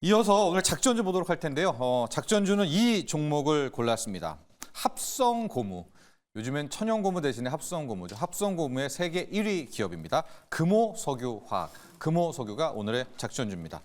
이어서 오늘 작전주 보도록 할 텐데요. 작전주는 이 종목을 골랐습니다. 합성고무. 요즘엔 천연고무 대신에 합성고무죠. 합성고무의 세계 1위 기업입니다. 금호석유화학. 금호석유가 오늘의 작전주입니다.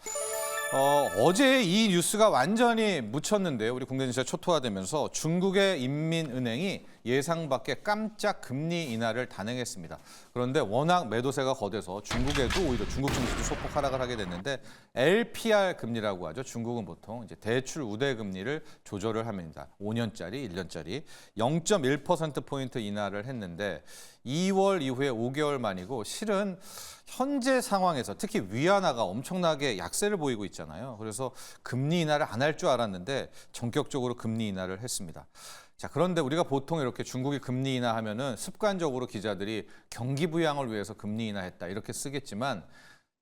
어제 이 뉴스가 완전히 묻혔는데요. 우리 국내 증시가 초토화되면서 중국의 인민은행이 예상 밖의 깜짝 금리 인하를 단행했습니다. 그런데 워낙 매도세가 거대서 중국에도 오히려 중국 증시도 소폭 하락을 하게 됐는데 LPR 금리라고 하죠. 중국은 보통 이제 대출 우대 금리를 조절을 합니다. 5년짜리, 1년짜리 0.1%포인트 인하를 했는데 2월 이후에 5개월 만이고 실은 현재 상황에서 특히 위안화가 엄청나게 약세를 보이고 있잖아요. 그래서 금리 인하를 안 할 줄 알았는데 전격적으로 금리 인하를 했습니다. 자, 그런데 우리가 보통 이렇게 중국이 금리 인하하면은 습관적으로 기자들이 경기 부양을 위해서 금리 인하했다 이렇게 쓰겠지만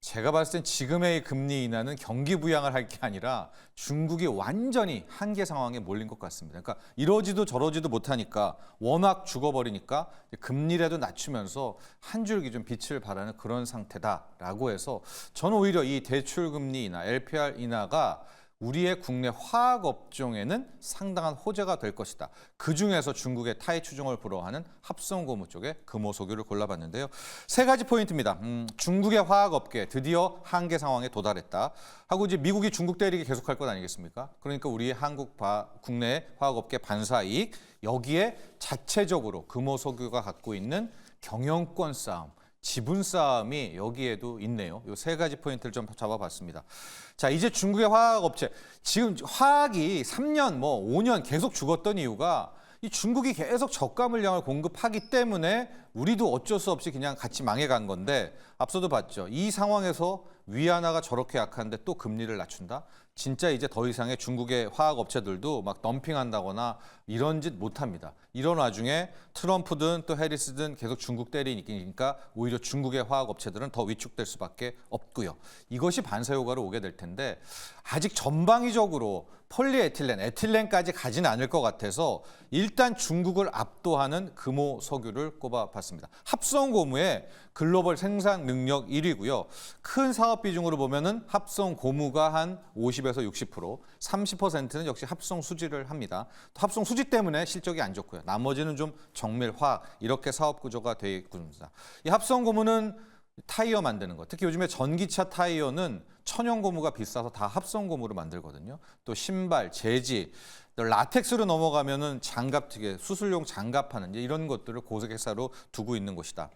제가 봤을 땐 지금의 이 금리 인하는 경기 부양을 할 게 아니라 중국이 완전히 한계 상황에 몰린 것 같습니다. 그러니까 이러지도 저러지도 못하니까 워낙 죽어버리니까 금리라도 낮추면서 한 줄기 좀 빛을 발하는 그런 상태다라고 해서 저는 오히려 이 대출 금리 인하, LPR 인하가 우리의 국내 화학 업종에는 상당한 호재가 될 것이다. 그중에서 중국의 타이 추종을 불허하는 합성고무 쪽에 금호석유를 골라봤는데요. 세 가지 포인트입니다. 중국의 화학 업계 드디어 한계 상황에 도달했다. 하고 이제 미국이 중국 대리기 계속할 것 아니겠습니까? 그러니까 우리 국내 화학 업계 반사이익 여기에 자체적으로 금호석유가 갖고 있는 경영권 싸움. 지분 싸움이 여기에도 있네요. 이 세 가지 포인트를 좀 잡아봤습니다. 자, 이제 중국의 화학 업체. 지금 화학이 3년, 5년 계속 죽었던 이유가 이 중국이 계속 저가 물량을 공급하기 때문에 우리도 어쩔 수 없이 그냥 같이 망해간 건데 앞서도 봤죠. 이 상황에서 위안화가 저렇게 약한데 또 금리를 낮춘다? 진짜 이제 더 이상의 중국의 화학 업체들도 막 덤핑한다거나 이런 짓 못합니다. 이런 와중에 트럼프든 또 해리스든 계속 중국 때리니까 오히려 중국의 화학 업체들은 더 위축될 수밖에 없고요. 이것이 반사 효과로 오게 될 텐데 아직 전방위적으로 폴리에틸렌, 에틸렌까지 가지는 않을 것 같아서 일단 중국을 압도하는 금호석유를 꼽아봤습니다. 합성고무의 글로벌 생산 능력 1위고요. 큰 사업 비중으로 보면은 합성고무가 한 50에서 60%, 30%는 역시 합성수지를 합니다. 합성수지 때문에 실적이 안 좋고요. 나머지는 좀 정밀화학 이렇게 사업 구조가 되어 있습니다. 이 합성고무는 타이어 만드는 것, 특히 요즘에 전기차 타이어는 천연고무가 비싸서 다 합성고무로 만들거든요. 또 신발, 재지, 또 라텍스로 넘어가면은 장갑, 특유 수술용 장갑하는 이런 것들을 고객사로 두고 있는 곳이다.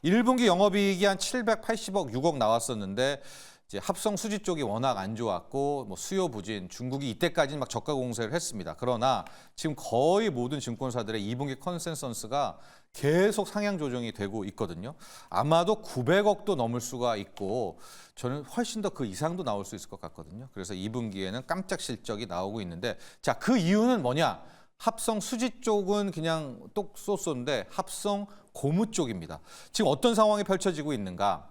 1분기 영업이익이 한 780억, 6억 나왔었는데 이제 합성 수지 쪽이 워낙 안 좋았고 수요 부진, 중국이 이때까지는 막 저가 공세를 했습니다. 그러나 지금 거의 모든 증권사들의 2분기 컨센서스가 계속 상향 조정이 되고 있거든요. 아마도 900억도 넘을 수가 있고 저는 훨씬 더 그 이상도 나올 수 있을 것 같거든요. 그래서 2분기에는 깜짝 실적이 나오고 있는데 자, 그 이유는 뭐냐? 합성 수지 쪽은 그냥 똑 쏘쏘인데 합성 고무 쪽입니다. 지금 어떤 상황이 펼쳐지고 있는가?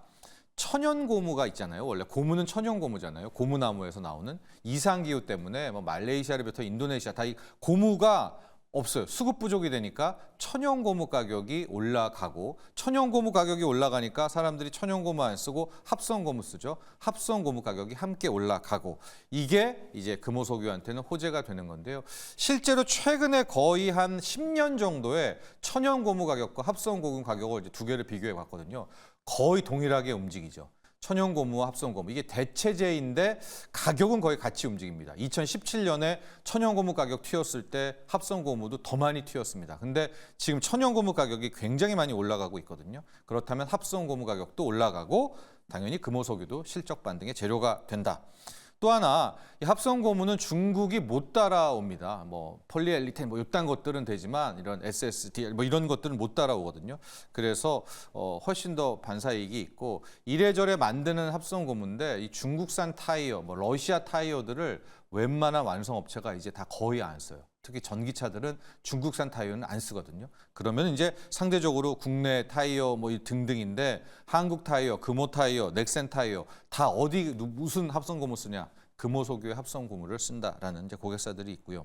천연고무가 있잖아요. 원래 고무는 천연고무잖아요. 고무나무에서 나오는 이상기후 때문에 말레이시아로부터 인도네시아 다 이 고무가 없어요. 수급 부족이 되니까 천연고무 가격이 올라가고 천연고무 가격이 올라가니까 사람들이 천연고무 안 쓰고 합성고무 쓰죠. 합성고무 가격이 함께 올라가고 이게 이제 금호석유한테는 호재가 되는 건데요. 실제로 최근에 거의 한 10년 정도의 천연고무 가격과 합성고무 가격을 이제 두 개를 비교해 봤거든요. 거의 동일하게 움직이죠. 천연고무와 합성고무. 이게 대체제인데 가격은 거의 같이 움직입니다. 2017년에 천연고무 가격 튀었을 때 합성고무도 더 많이 튀었습니다. 근데 지금 천연고무 가격이 굉장히 많이 올라가고 있거든요. 그렇다면 합성고무 가격도 올라가고 당연히 금호석유도 실적 반등의 재료가 된다. 또 하나, 이 합성고무는 중국이 못 따라옵니다. 폴리엘리텐 이딴 것들은 되지만 이런 SSD 이런 것들은 못 따라오거든요. 그래서 훨씬 더 반사이익이 있고 이래저래 만드는 합성고무인데 이 중국산 타이어, 러시아 타이어들을 웬만한 완성업체가 이제 다 거의 안 써요. 특히 전기차들은 중국산 타이어는 안 쓰거든요. 그러면 이제 상대적으로 국내 타이어 등등인데 한국 타이어, 금호 타이어, 넥센 타이어 다 어디 무슨 합성고무 쓰냐? 금호석유의 합성고무를 쓴다라는 이제 고객사들이 있고요.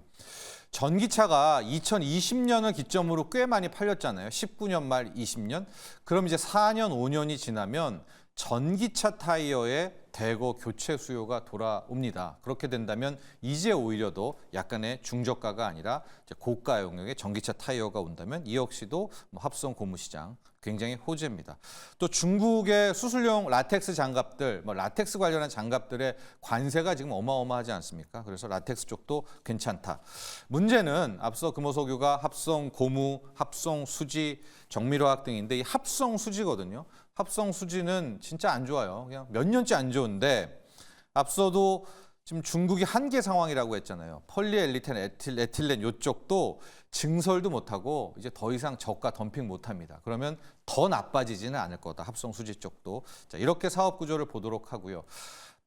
전기차가 2020년을 기점으로 꽤 많이 팔렸잖아요. 19년 말 20년. 그럼 이제 4년, 5년이 지나면 전기차 타이어의 대거 교체 수요가 돌아옵니다. 그렇게 된다면 이제 오히려 더 약간의 중저가가 아니라 이제 고가 용량의 전기차 타이어가 온다면 이 역시도 합성 고무 시장 굉장히 호재입니다. 또 중국의 수술용 라텍스 장갑들, 라텍스 관련한 장갑들의 관세가 지금 어마어마하지 않습니까? 그래서 라텍스 쪽도 괜찮다. 문제는 앞서 금호석유가 합성 고무, 합성 수지, 정밀화학 등인데 이 합성 수지거든요. 합성 수지는 진짜 안 좋아요. 그냥 몇 년째 안 좋은데 앞서도 지금 중국이 한계 상황이라고 했잖아요. 폴리에틸렌, 에틸렌 이쪽도 증설도 못하고 이제 더 이상 저가 덤핑 못합니다. 그러면 더 나빠지지는 않을 거다. 합성 수지 쪽도. 자, 이렇게 사업 구조를 보도록 하고요.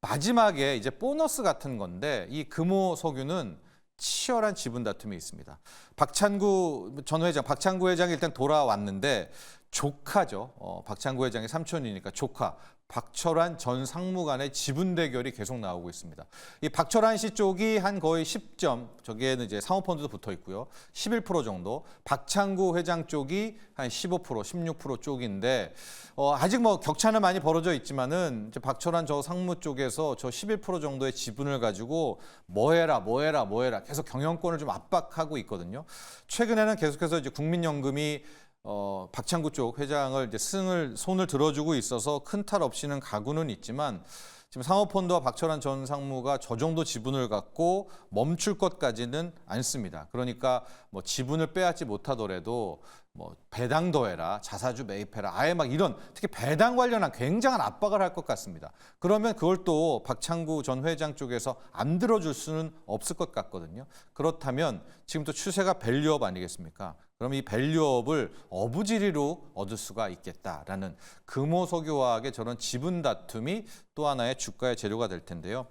마지막에 이제 보너스 같은 건데 이 금호석유는 치열한 지분 다툼이 있습니다. 박찬구 전 회장, 박찬구 회장이 일단 돌아왔는데 조카죠. 박찬구 회장의 삼촌이니까 조카. 박철환 전 상무간의 지분 대결이 계속 나오고 있습니다. 이 박철환 씨 쪽이 한 거의 10점, 저기에는 이제 사모펀드도 붙어 있고요. 11% 정도. 박찬구 회장 쪽이 한 15%, 16% 쪽인데 아직 뭐 격차는 많이 벌어져 있지만은 이제 박철환 저 상무 쪽에서 저 11% 정도의 지분을 가지고 뭐 해라 계속 경영권을 좀 압박하고 있거든요. 최근에는 계속해서 이제 국민연금이 박찬구 쪽 회장을 이제 손을 들어주고 있어서 큰 탈 없이는 가고는 있지만 지금 사모펀드와 박철환 전 상무가 저 정도 지분을 갖고 멈출 것까지는 않습니다. 그러니까 뭐 지분을 빼앗지 못하더라도 뭐 배당 더해라, 자사주 매입해라, 아예 막 이런 특히 배당 관련한 굉장한 압박을 할 것 같습니다. 그러면 그걸 또 박찬구 전 회장 쪽에서 안 들어줄 수는 없을 것 같거든요. 그렇다면 지금 또 추세가 밸류업 아니겠습니까? 그럼 이 밸류업을 어부지리로 얻을 수가 있겠다라는 금호석유화학의 저런 지분 다툼이 또 하나의 주가의 재료가 될 텐데요.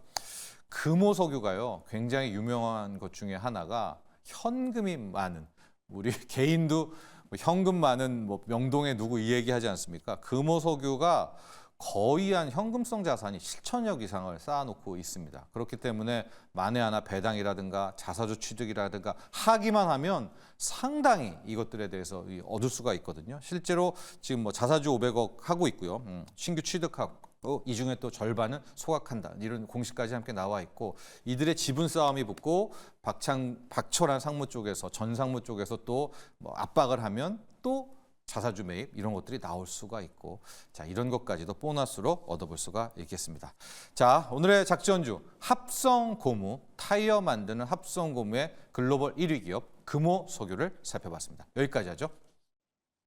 금호석유가요, 굉장히 유명한 것 중에 하나가 현금이 많은, 우리 개인도 현금 많은 명동에 누구 이 얘기하지 않습니까? 금호석유가 거의 한 현금성 자산이 7천억 이상을 쌓아놓고 있습니다. 그렇기 때문에 만에 하나 배당이라든가 자사주 취득이라든가 하기만 하면 상당히 이것들에 대해서 얻을 수가 있거든요. 실제로 지금 뭐 자사주 500억 하고 있고요. 신규 취득하고 이 중에 또 절반은 소각한다. 이런 공시까지 함께 나와 있고 이들의 지분 싸움이 붙고 박철환 상무 쪽에서 전 상무 쪽에서 또 뭐 압박을 하면 또 자사주 매입 이런 것들이 나올 수가 있고 자 이런 것까지도 보너스로 얻어볼 수가 있겠습니다. 자 오늘의 작전주 합성고무 타이어 만드는 합성고무의 글로벌 1위 기업 금호석유를 살펴봤습니다. 여기까지 하죠.